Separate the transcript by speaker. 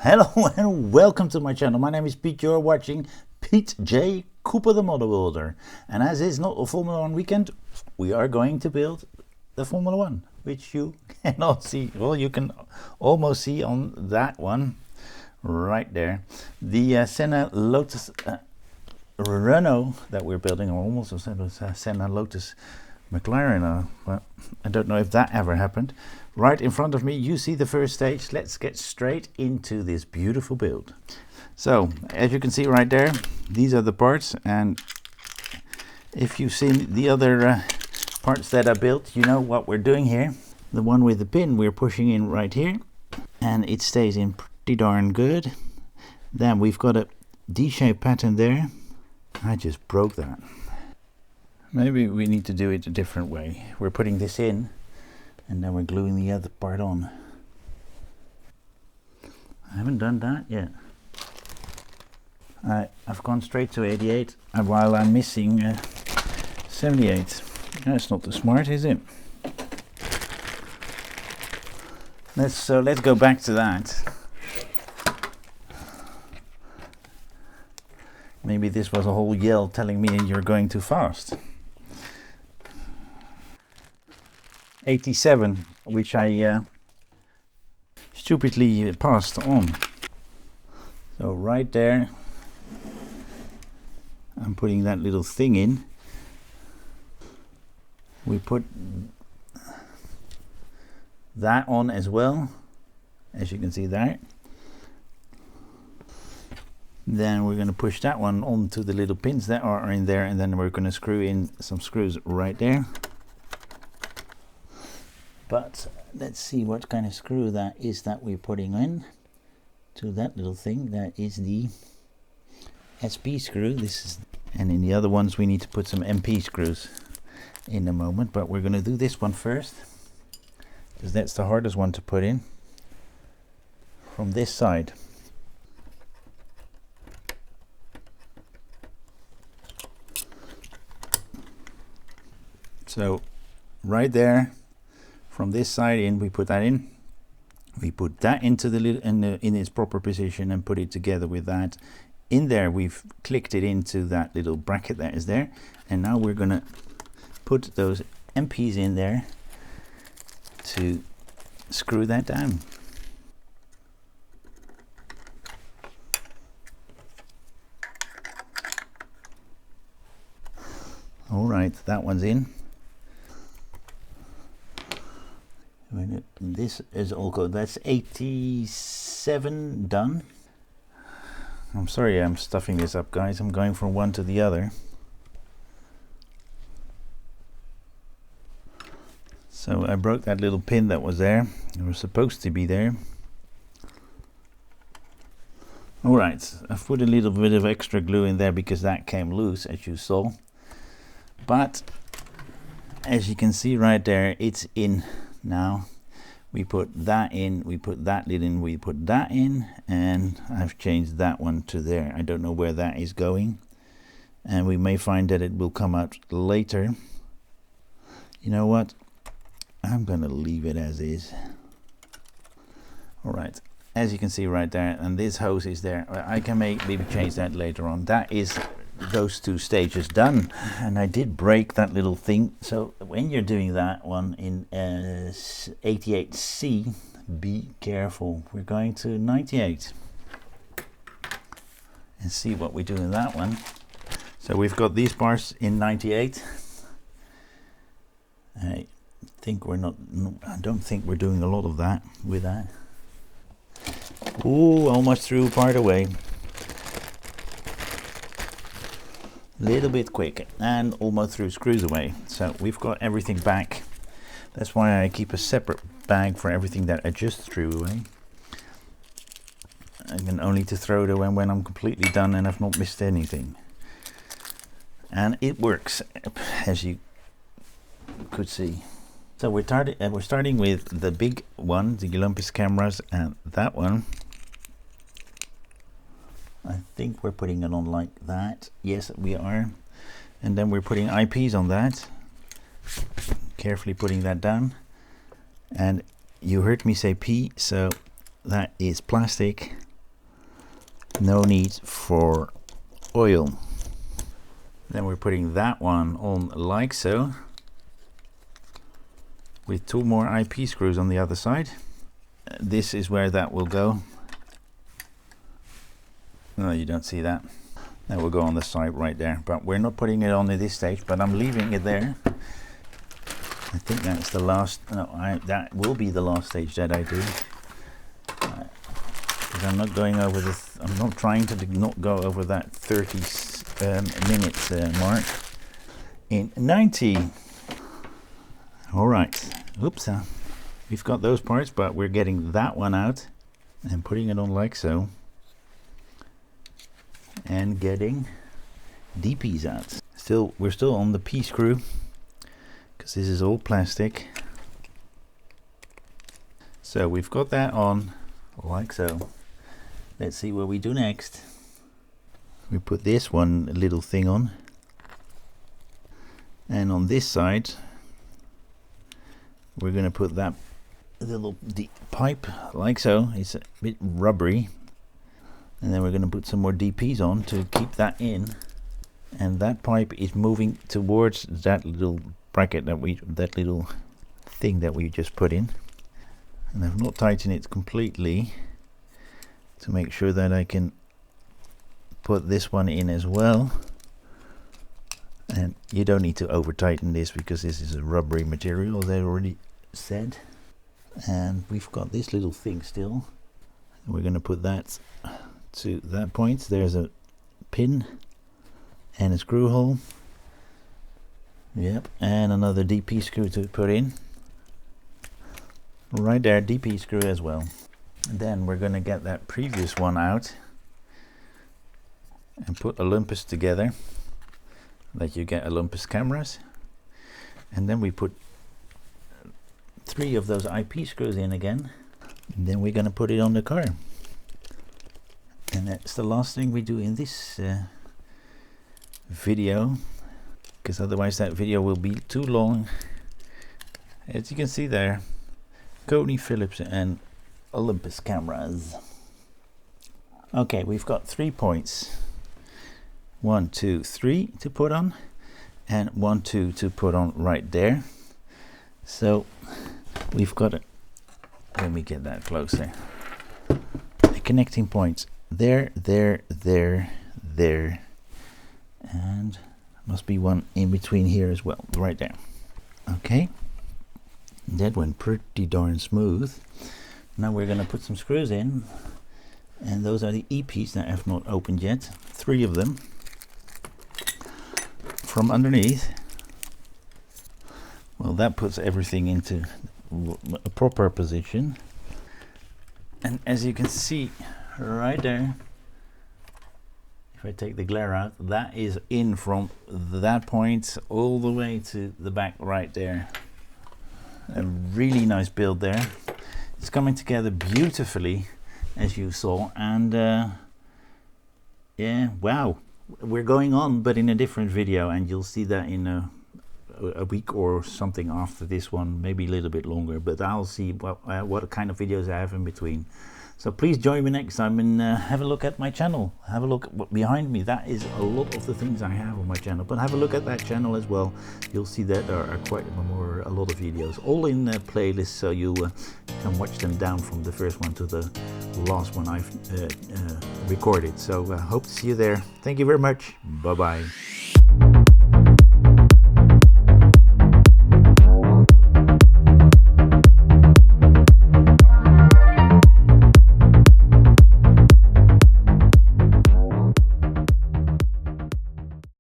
Speaker 1: Hello and welcome to my channel. My name is Pete. You're watching Pete J. Cooper the Model Builder. And as it's not a Formula 1 weekend, we are going to build the Formula 1, which you cannot see. Well, you can almost see on that one right there. The Senna Lotus Renault that we're building, or almost a Senna Lotus McLaren. Well, I don't know if that ever happened. Right in front of me you see the first stage. Let's get straight into this beautiful build. So as you can see right there, these are the parts, and if you've seen the other parts that I built, you know what we're doing here. The one with the pin we're pushing in right here, and it stays in pretty darn good. Then we've got a D-shaped pattern there. I just broke that. Maybe we need to do it a different way. We're putting this in and then we're gluing the other part on. I haven't done that yet. I've gone straight to 88 while I'm missing 78. That's not too smart, is it? Let's go back to that. Maybe this was a whole yell telling me you're going too fast. 87, which I stupidly passed on. So right there, I'm putting that little thing in. We put that on as well, as you can see there. Then we're going to push that one onto the little pins that are in there, and then we're going to screw in some screws right there. But let's see what kind of screw that is that we're putting in to that little thing. That is the SP screw. And in the other ones we need to put some MP screws in a moment, but we're going to do this one first because that's the hardest one to put in from this side. So right there, from this side in, we put that in. We put that into the little in its proper position and put it together with that. In there, we've clicked it into that little bracket that is there, and now we're gonna put those MPs in there to screw that down. All right, that one's in. This is all good. That's 87 done. I'm sorry I'm stuffing this up, guys. I'm going from one to the other. So I broke that little pin that was there. It was supposed to be there. Alright, I've put a little bit of extra glue in there because that came loose, as you saw. But as you can see right there, it's in now. We put that in, we put that lid in, we put that in, and I've changed that one to there. I don't know where that is going, and we may find that it will come out later. You know what? I'm gonna leave it as is. Alright, as you can see right there, and this hose is there. I can maybe change that later on. That is those two stages done, and I did break that little thing. So when you're doing that one in 88C, be careful. We're going to 98 and see what we do in that one. So we've got these parts in 98. I don't think we're doing a lot of that with that. Ooh, almost through part away. Little bit quick, and almost through screws away. So we've got everything back. That's why I keep a separate bag for everything that I just threw away, and only to throw it away when I'm completely done and I've not missed anything. And it works, as you could see. So we're starting with the big one, the Olympus cameras, and that one. I think we're putting it on like that. Yes, we are. And then we're putting IPs on that. Carefully putting that down. And you heard me say P, so that is plastic. No need for oil. Then we're putting that one on like so, with 2 more IP screws on the other side. This is where that will go. No, you don't see that. That will go on the side right there, but we're not putting it on at this stage, but I'm leaving it there. I think that's the last, no, that will be the last stage that I do. Because I'm not going over the, I'm not trying to not go over that 30 minutes mark in 90. All right, oops, we've got those parts, but we're getting that one out and putting it on like so, and getting DPs out. We're still on the P screw, because this is all plastic. So we've got that on like so. Let's see what we do next. We put this one little thing on, and on this side we're going to put that little pipe like so. It's a bit rubbery, and then we're going to put some more DPs on to keep that in, and that pipe is moving towards that little bracket that little thing that we just put in. And I've not tightened it completely to make sure that I can put this one in as well. And you don't need to over tighten this because this is a rubbery material, as I already said. And we've got this little thing still. We're going to put that to that point. There's a pin and a screw hole. Yep, and another DP screw to put in. Right there, DP screw as well. And then we're going to get that previous one out and put Olympus together, like you get Olympus cameras. And then we put 3 of those IP screws in again, and then we're going to put it on the car. And that's the last thing we do in this video, because otherwise that video will be too long. As you can see there, Kone, Philips and Olympus cameras. Okay, we've got 3 points. 1, 2, 3 to put on, and 1, 2 to put on right there. So we've got it. Let me get that closer. The connecting points there, there, there, there, and must be one in between here as well, right there. Okay, that went pretty darn smooth. Now we're going to put some screws in, and those are the EPs that I've not opened yet. 3 of them from underneath. Well, that puts everything into a proper position, and as you can see right there, if I take the glare out, that is in from that point all the way to the back right there. A really nice build there. It's coming together beautifully, as you saw, and yeah, wow, we're going on, but in a different video, and you'll see that in a week or something after this one, maybe a little bit longer, but I'll see what kind of videos I have in between. So please join me next time and have a look at my channel. Have a look at what behind me. That is a lot of the things I have on my channel, but have a look at that channel as well. You'll see that there are a lot of videos, all in playlists, so you can watch them down from the first one to the last one I've recorded. So hope to see you there. Thank you very much. Bye bye.